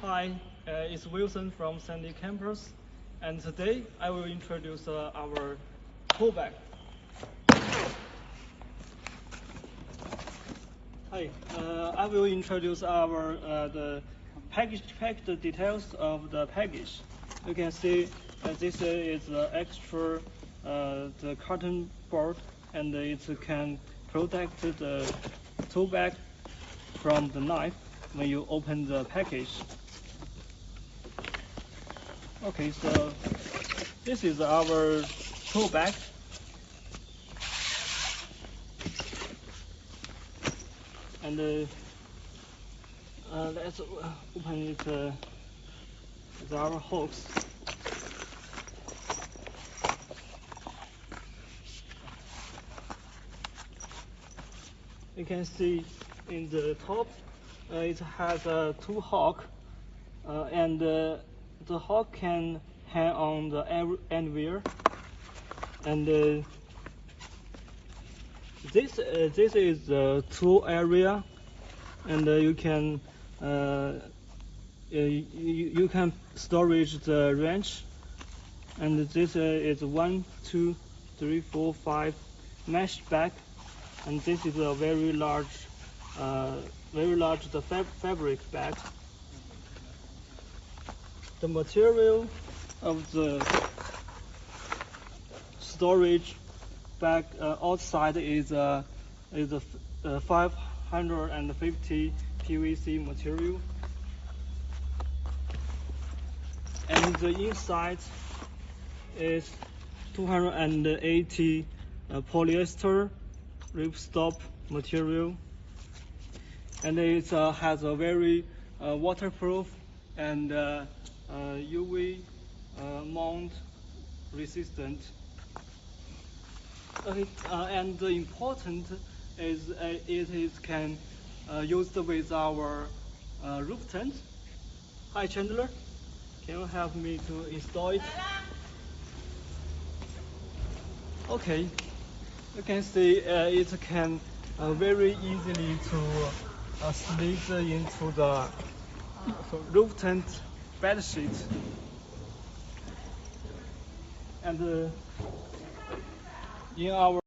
Hi, it's Wilson from Sandy Campus, and today I will introduce our tote bag. Hi, I will introduce our the package details of the package. You can see this is extra the carton board, and it can protect the tote bag from the knife when you open the package. Okay, so this is our tote bag. And let's open it with our hooks. You can see in the top it has two hooks, and the hook can hang on the anywhere. And this is the tool area, and you can storage the wrench. And this is 1, 2, 3, 4, 5 mesh bag, and this is a very large the fabric bag. The material of the storage bag outside is a 550 PVC material, and the inside is 280 polyester ripstop material, and it has a very waterproof and UV mount resistant. And the important is it can used with our roof tent. Hi Chandler, can you help me to install it? Okay, you can see it can very easily to slip into the roof tent bed sheet. And in our